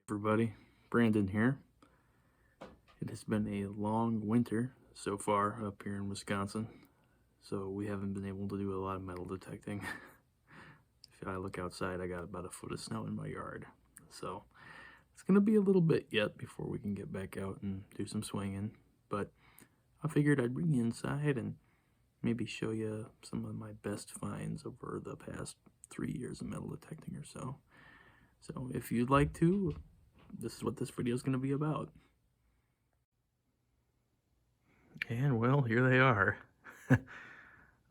Everybody, Brandon here. It has been a long winter so far up here in Wisconsin, so we haven't been able to do a lot of metal detecting. If I look outside, I got about a foot of snow in my yard, so it's gonna be a little bit yet before we can get back out and do some swinging. But I figured I'd bring you inside and maybe show you some of my best finds over the past 3 years of metal detecting or so. So if you'd like to, this is what this video is going to be about. And well, here they are.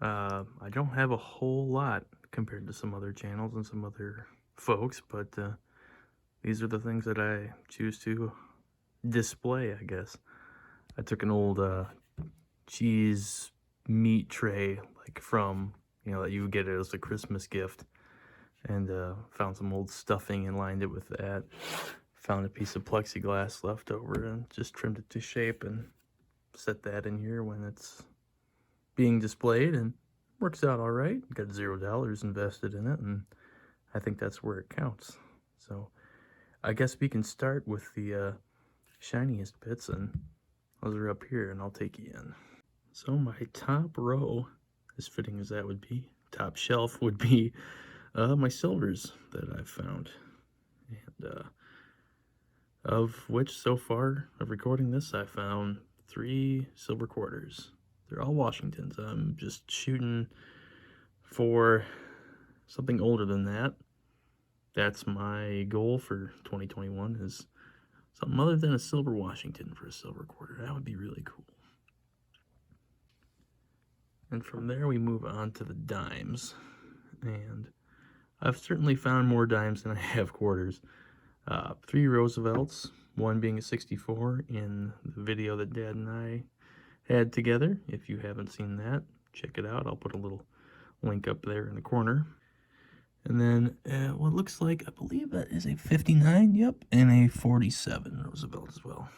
I don't have a whole lot compared to some other channels and some other folks, but these are the things that I choose to display, I guess. I took an old cheese meat tray, like from, that you would get it as a Christmas gift, and found some old stuffing and lined it with that. Found a piece of plexiglass left over and just trimmed it to shape and set that in here when it's being displayed, and works out all right. Got $0 invested in it, and I think that's where it counts. So I guess we can start with the shiniest bits, and those are up here, and I'll take you in. So my top row, as fitting as that would be, top shelf would be my silvers that I've found, and of which so far of recording this I found 3 silver quarters. They're all Washingtons. I'm just shooting for something older than that. That's my goal for 2021, is something other than a silver Washington for a silver quarter. That would be really cool. And from there we move on to the dimes, and I've certainly found more dimes than I have quarters. 3 Roosevelts, one being a 64 in the video that Dad and I had together. If you haven't seen that, check it out. I'll put a little link up there in the corner. And then what looks like, I believe that is a 59, yep, and a 47 Roosevelt as well.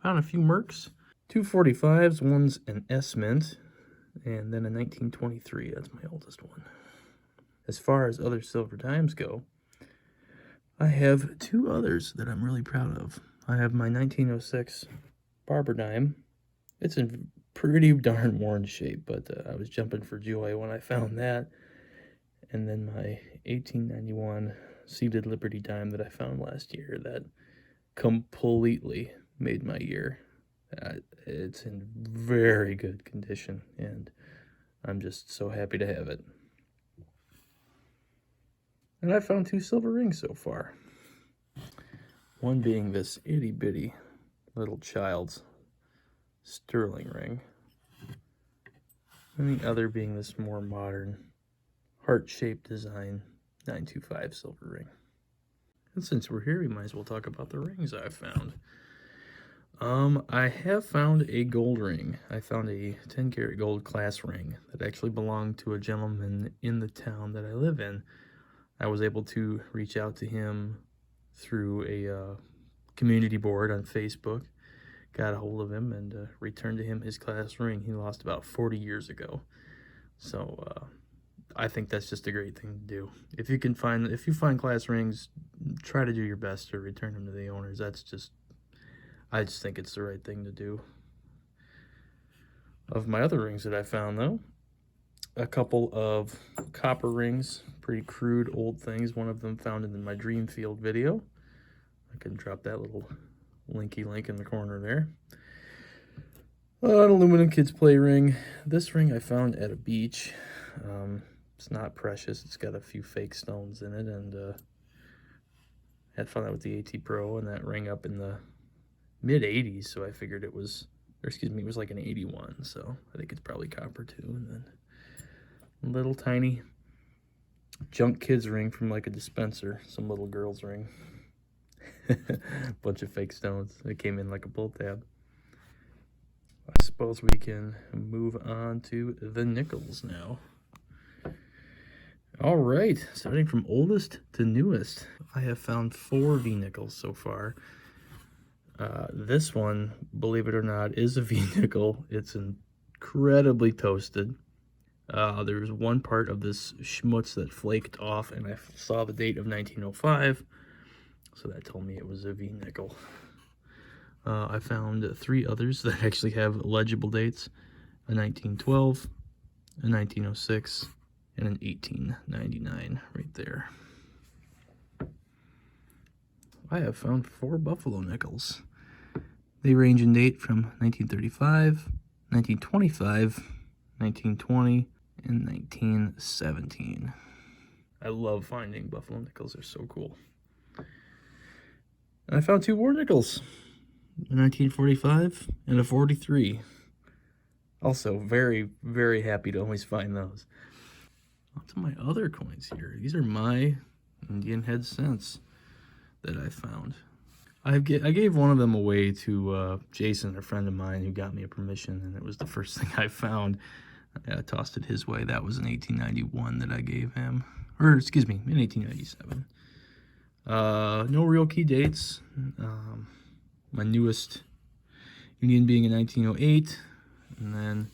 Found a few Mercs, 2 45s, one's an S-Mint, and then a 1923, that's my oldest one. As far as other silver dimes go, I have 2 others that I'm really proud of. I have my 1906 barber dime. It's in pretty darn worn shape, but I was jumping for joy when I found that. And then my 1891 seeded Liberty dime that I found last year that completely made my year. It's in very good condition, and I'm just so happy to have it. And I found 2 silver rings so far. One being this itty bitty little child's sterling ring, and the other being this more modern heart-shaped design 925 silver ring. And since we're here, we might as well talk about the rings I've found. I have found a gold ring. I found a 10 karat gold class ring that actually belonged to a gentleman in the town that I live in. I was able to reach out to him through a community board on Facebook, got a hold of him, and returned to him his class ring he lost about 40 years ago. So I think that's just a great thing to do. If you find class rings, try to do your best to return them to the owners. I just think it's the right thing to do. Of my other rings that I found, though, a couple of copper rings, pretty crude old things. One of them found in my Dreamfield video. I can drop that little linky link in the corner there. An aluminum kids play ring. This ring I found at a beach. It's not precious. It's got a few fake stones in it, and had fun with the AT Pro and that ring up in the mid 80s, so I figured it was like an 81, so I think it's probably copper too. And then a little tiny junk kids ring from like a dispenser, some little girl's ring. Bunch of fake stones. It came in like a pull tab. I suppose we can move on to the nickels now. All right, starting from oldest to newest, I have found 4 V-nickels so far. This one, believe it or not, is a V-nickel. It's incredibly toasted. There's one part of this schmutz that flaked off, and I saw the date of 1905. So that told me it was a V nickel. I found 3 others that actually have legible dates: a 1912, a 1906, and an 1899 right there. I have found 4 buffalo nickels. They range in date from 1935, 1925, 1920, and 1917. I love finding buffalo nickels. They're so cool. And I found 2 war nickels, a 1945 and a 43. Also, very, very happy to always find those. On to my other coins here. These are my Indian head cents that I found. I gave one of them away to Jason, a friend of mine, who got me a permission, and it was the first thing I found. I tossed it his way. That was in 1891 that I gave him. Or, excuse me, in 1897. No real key dates. My newest Indian being in 1908. And then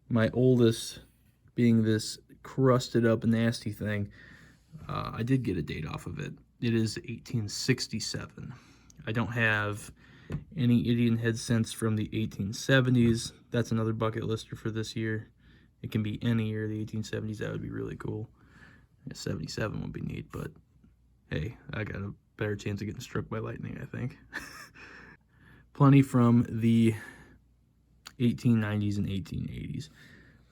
my oldest being this crusted up nasty thing. I did get a date off of it. It is 1867. I don't have any Indian head cents from the 1870s. That's another bucket lister for this year. It can be any year, the 1870s. That would be really cool. 77 would be neat, but hey, I got a better chance of getting struck by lightning, I think. Plenty from the 1890s and 1880s.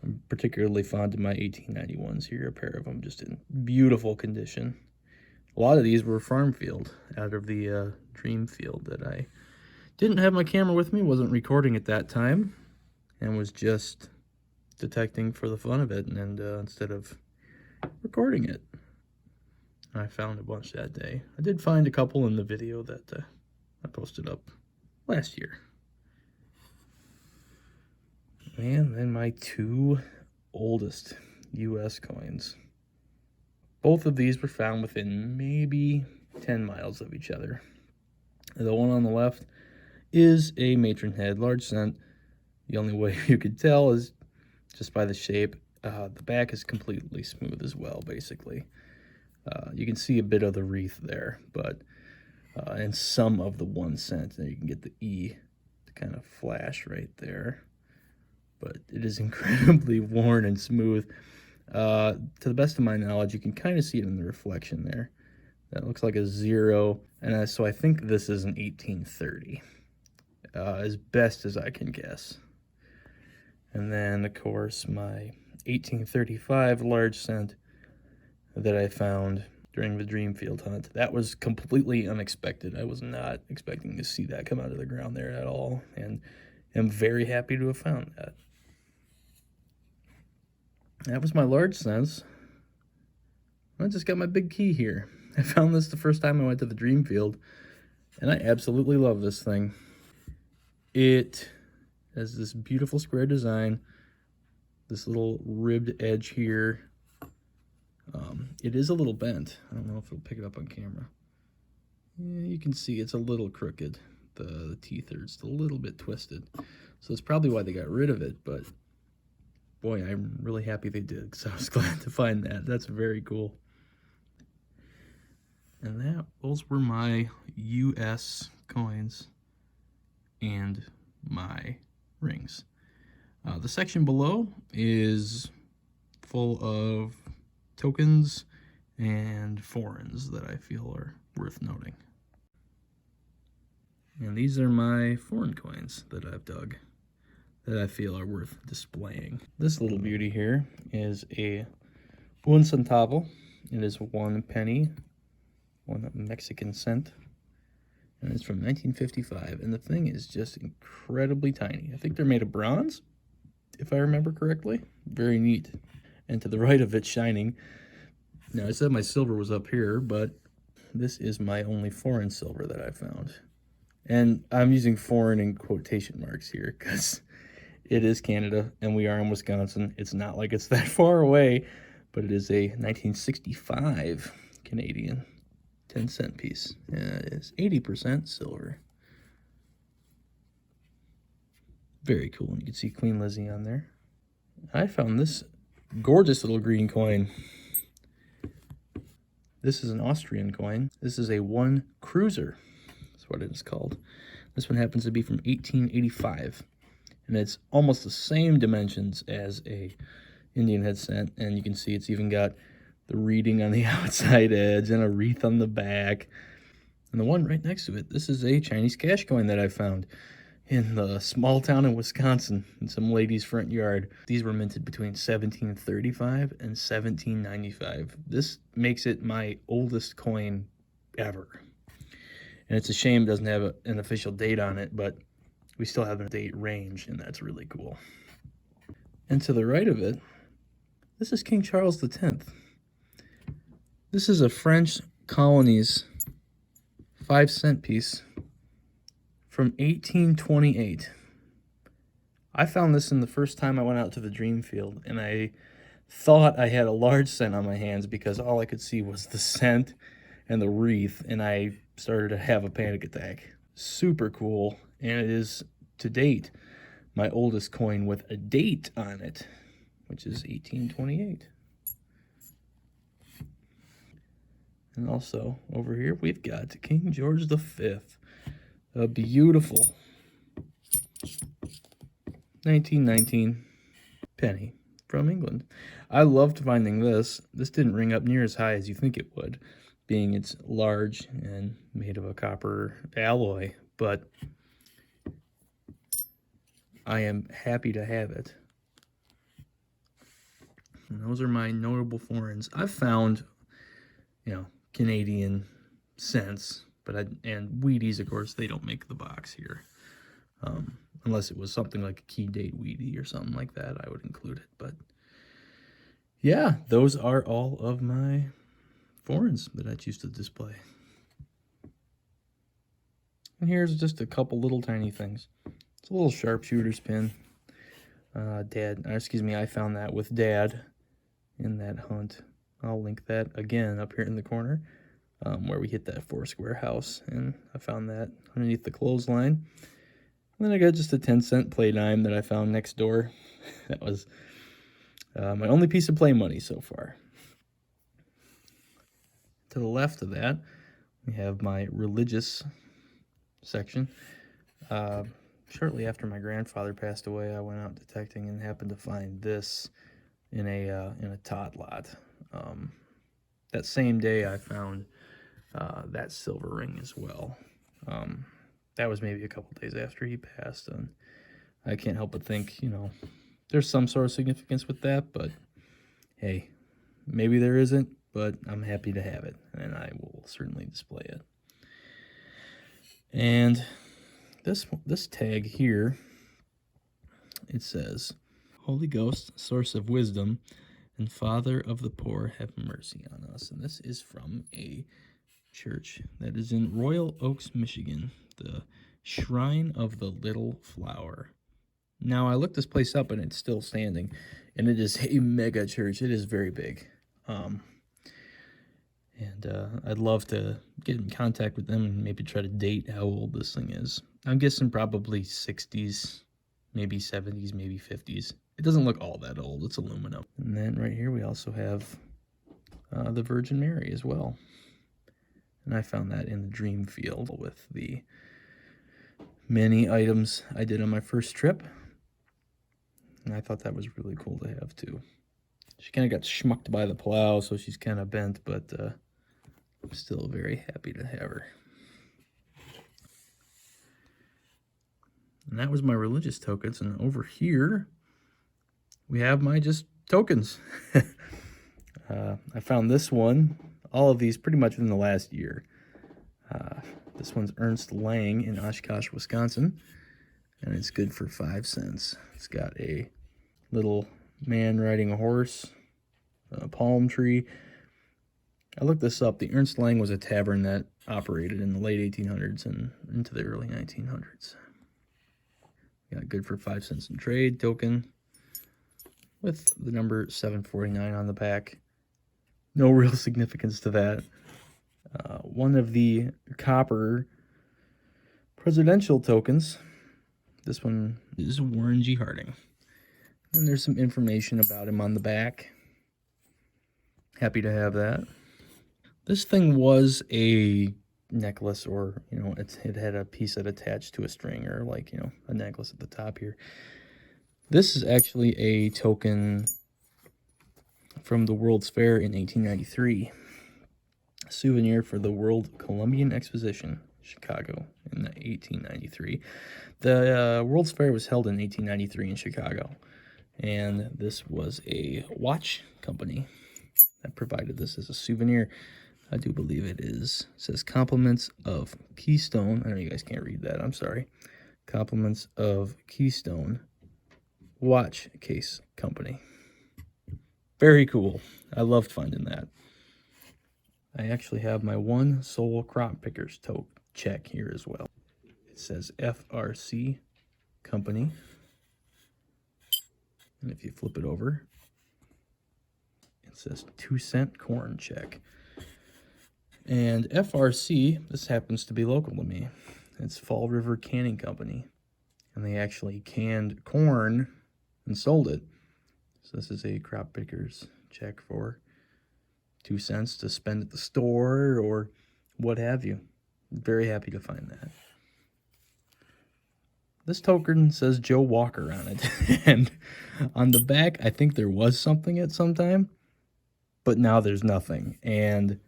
I'm particularly fond of my 1891s here, a pair of them just in beautiful condition. A lot of these were farm field, out of the dream field that I didn't have my camera with me, wasn't recording at that time, and was just detecting for the fun of it, and instead of recording it. I found a bunch that day. I did find a couple in the video that I posted up last year. And then my 2 oldest US coins. Both of these were found within maybe 10 miles of each other. The one on the left is a matron head, large cent. The only way you could tell is just by the shape. The back is completely smooth as well, basically. You can see a bit of the wreath there, but and some of the 1 cent. There you can get the E to kind of flash right there. But it is incredibly worn and smooth. To the best of my knowledge, you can kind of see it in the reflection there. That looks like a 0, and so I think this is an 1830, as best as I can guess. And then, of course, my 1835 large cent that I found during the Dreamfield hunt. That was completely unexpected. I was not expecting to see that come out of the ground there at all, and am very happy to have found that. That was my large cents. I just got my big key here. I found this the first time I went to the Dreamfield, and I absolutely love this thing. It has this beautiful square design, this little ribbed edge here. It is a little bent. I don't know if it'll pick it up on camera. Yeah, you can see it's a little crooked. The teeth are just a little bit twisted. So that's probably why they got rid of it, but boy, I'm really happy they did, because I was glad to find that. That's very cool. And those were my US coins and my rings. The section below is full of tokens and foreigns that I feel are worth noting. And these are my foreign coins that I've dug that I feel are worth displaying. This little beauty here is a un centavo. It is 1 penny, 1 Mexican cent, and it's from 1955. And the thing is just incredibly tiny. I think they're made of bronze, if I remember correctly. Very neat. And to the right of it, shining. Now, I said my silver was up here, but this is my only foreign silver that I found. And I'm using foreign in quotation marks here because it is Canada and we are in Wisconsin. It's not like it's that far away, but it is a 1965 Canadian 10-cent piece. And it is 80% silver. Very cool. And you can see Queen Lizzie on there. I found this gorgeous little green coin. This is an Austrian coin. This is a one cruiser. That's what it is called. This one happens to be from 1885. And it's almost the same dimensions as a Indian head cent. And you can see it's even got the reading on the outside edge and a wreath on the back. And the one right next to it, this is a Chinese cash coin that I found in the small town in Wisconsin in some lady's front yard. These were minted between 1735 and 1795. This makes it my oldest coin ever. And it's a shame it doesn't have an official date on it, but we still have a date range, and that's really cool. And to the right of it, this is King Charles X. This is a French colonies 5-cent piece from 1828. I found this in the first time I went out to the dream field, and I thought I had a large cent on my hands because all I could see was the cent and the wreath, and I started to have a panic attack. Super cool, and it is, to date, my oldest coin with a date on it, which is 1828. And also, over here, we've got King George V. A beautiful 1919 penny from England. I loved finding this. This didn't ring up near as high as you think it would, being it's large and made of a copper alloy, but I am happy to have it. And those are my notable foreigns. I've found, Canadian cents, but and Wheaties, of course, they don't make the box here. Unless it was something like a key date Wheatie or something like that, I would include it. But yeah, those are all of my foreigns that I choose to display. And here's just a couple little tiny things. It's a little sharpshooter's pin. I found that with Dad in that hunt. I'll link that again up here in the corner where we hit that 4-square house. And I found that underneath the clothesline. And then I got just a 10-cent play dime that I found next door. That was my only piece of play money so far. To the left of that, we have my religious section. Shortly after my grandfather passed away, I went out detecting and happened to find this in a tot lot. That same day, I found that silver ring as well. That was maybe a couple days after he passed, and I can't help but think, there's some sort of significance with that, but hey, maybe there isn't, but I'm happy to have it, and I will certainly display it. And this tag here, it says, Holy Ghost, source of wisdom, and Father of the poor, have mercy on us. And this is from a church that is in Royal Oaks, Michigan, the Shrine of the Little Flower. Now, I looked this place up, and it's still standing, and it is a mega church. It is very big. I'd love to get in contact with them and maybe try to date how old this thing is. I'm guessing probably 60s, maybe 70s, maybe 50s. It doesn't look all that old. It's aluminum. And then right here we also have the Virgin Mary as well. And I found that in the dream field with the many items I did on my first trip. And I thought that was really cool to have too. She kind of got schmucked by the plow, so she's kind of bent, but I'm still very happy to have her. And that was my religious tokens. And over here, we have my just tokens. I found this one, all of these pretty much within the last year. This one's Ernst Lang in Oshkosh, Wisconsin. And it's good for 5 cents. It's got a little man riding a horse, a palm tree. I looked this up. The Ernst Lang was a tavern that operated in the late 1800s and into the early 1900s. Got good for 5 cents in trade token with the number 749 on the back. No real significance to that. One of the copper presidential tokens. This one is Warren G. Harding. And there's some information about him on the back. Happy to have that. This thing was a necklace, or, you know, it had a piece that attached to a string, or like, you know, a necklace at the top here. This is actually a token from the World's Fair in 1893. A souvenir for the World Columbian Exposition, Chicago, in 1893. The World's Fair was held in 1893 in Chicago, and this was a watch company that provided this as a souvenir. I do believe it is. It says compliments of Keystone. I know you guys can't read that. I'm sorry. Compliments of Keystone Watch Case Company. Very cool. I loved finding that. I actually have my one Soul Crop Pickers check here as well. It says FRC Company. And if you flip it over, it says 2-cent corn check. And FRC, this happens to be local to me. It's Fall River Canning Company. And they actually canned corn and sold it. So this is a crop picker's check for 2 cents to spend at the store or what have you. Very happy to find that. This token says Joe Walker on it. And on the back, I think there was something at some time, but now there's nothing. And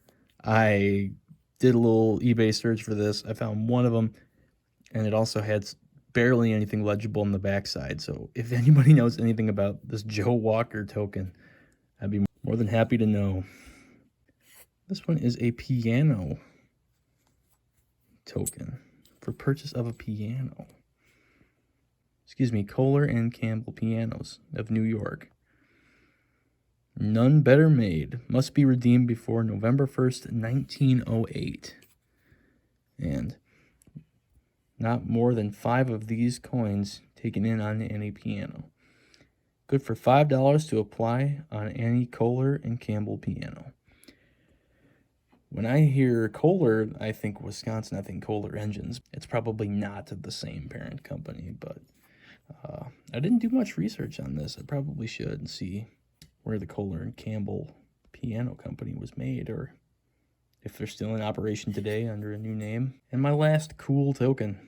I did a little eBay search for this. I found one of them, and it also had barely anything legible on the backside. So if anybody knows anything about this Joe Walker token, I'd be more than happy to know. This one is a piano token for purchase of a piano. Excuse me, Kohler and Campbell Pianos of New York. None better made. Must be redeemed before November 1st, 1908. And not more than 5 of these coins taken in on any piano. Good for $5 to apply on any Kohler and Campbell piano. When I hear Kohler, I think Wisconsin, I think Kohler Engines. It's probably not the same parent company, but I didn't do much research on this. I probably should see where the Kohler and Campbell piano company was made, or if they're still in operation today under a new name. And my last cool token,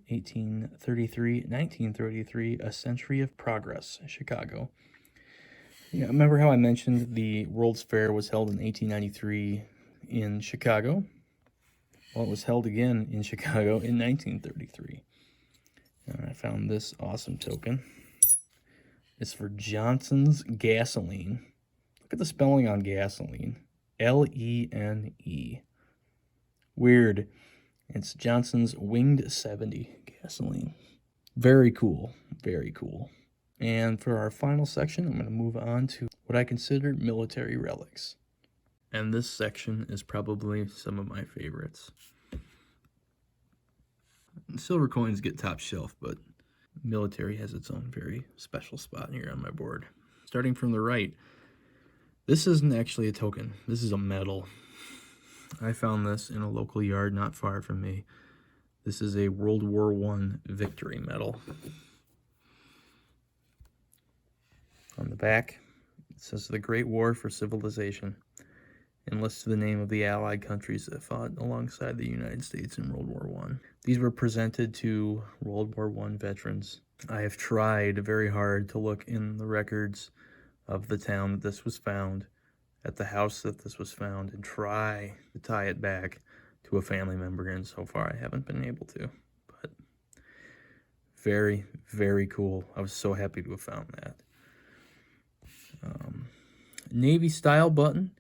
1933, A Century of Progress, Chicago. Yeah, remember how I mentioned the World's Fair was held in 1893 in Chicago? Well, it was held again in Chicago in 1933. And I found this awesome token. It's for Johnson's Gasoline. Look at the spelling on gasoline. L-E-N-E. Weird. It's Johnson's Winged 70 gasoline. Very cool. Very cool. And for our final section, I'm going to move on to what I consider military relics. And this section is probably some of my favorites. Silver coins get top shelf, but military has its own very special spot here on my board. Starting from the right, this isn't actually a token. This is a medal. I found this in a local yard not far from me. This is a World War I victory medal. On the back, it says the Great War for Civilization, and lists the name of the Allied countries that fought alongside the United States in World War I. These were presented to World War I veterans. I have tried very hard to look in the records of the town that this was found, at the house that this was found, and try to tie it back to a family member, and so far I haven't been able to. But very, very cool. I was so happy to have found that. Navy style button,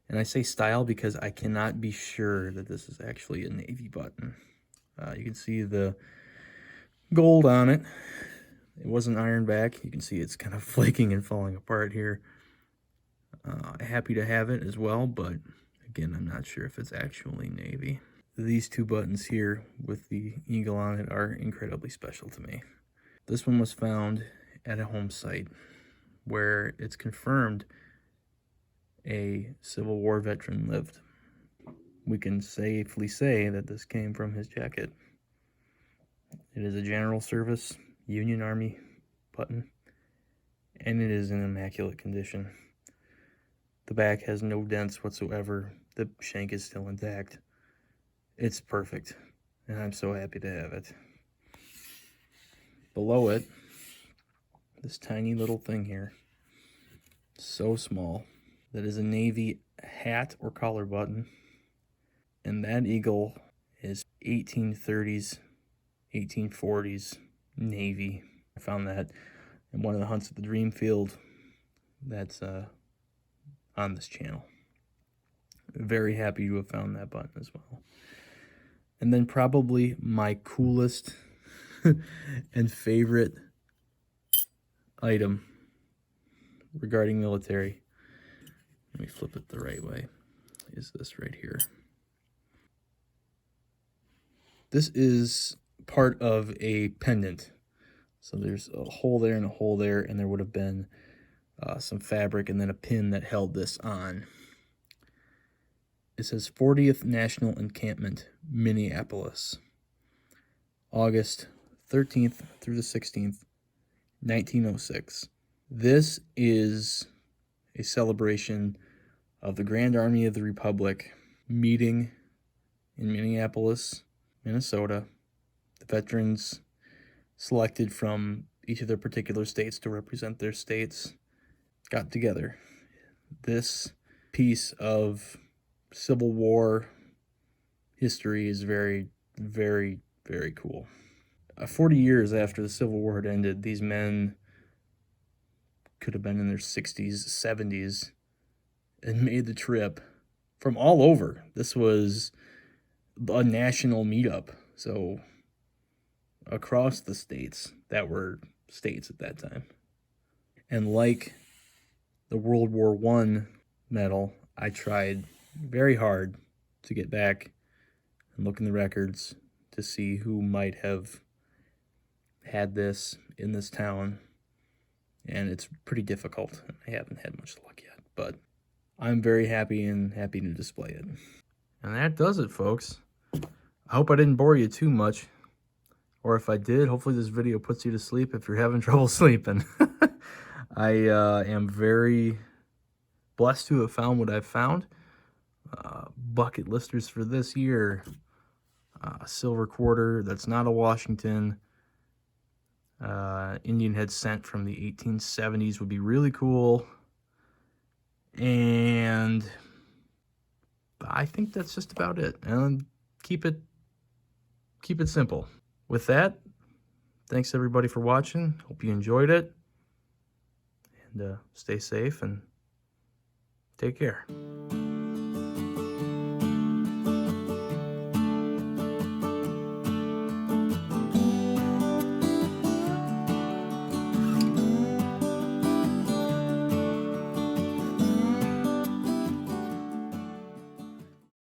and I say style because I cannot be sure that this is actually a Navy button. You can see the gold on it. It wasn't ironed back. You can see it's kind of flaking and falling apart here. Happy to have it as well, but again, I'm not sure if it's actually Navy. These two buttons here with the eagle on it are incredibly special to me. This one was found at a home site where it's confirmed a Civil War veteran lived. We can safely say that this came from his jacket. It is a General Service Union Army button, and it is in immaculate condition. The back has no dents whatsoever. The shank is still intact. It's perfect, and I'm so happy to have it. Below it, this tiny little thing here, so small, that is a Navy hat or collar button, and that eagle is 1830s, 1840s Navy. I found that in one of the hunts at the Dreamfield. That's on this channel. Very happy to have found that button as well. And then probably my coolest and favorite item regarding military, let me flip it the right way, is this right here. This is part of a pendant. So there's a hole there and a hole there, and there would have been some fabric and then a pin that held this on. It says 40th National Encampment, Minneapolis, August 13th through the 16th, 1906. This is a celebration of the Grand Army of the Republic meeting in Minneapolis, Minnesota. The veterans selected from each of their particular states to represent their states got together. This piece of Civil War history is very, very, very cool. 40 years after the Civil War had ended, these men could have been in their 60s, 70s, and made the trip from all over. This was a national meetup, so across the states that were states at that time. And like the World War I medal, I tried very hard to get back and look in the records to see who might have had this in this town, and it's pretty difficult. I haven't had much luck yet, but I'm very happy to display it. And that does it, folks. I hope I didn't bore you too much, or if I did, hopefully this video puts you to sleep if you're having trouble sleeping. I am very blessed to have found what I've found. Bucket listers for this year, a silver quarter that's not a Washington. Indian head cent from the 1870s would be really cool. And I think that's just about it. And keep it simple. With that, thanks everybody for watching. Hope you enjoyed it. And stay safe and take care.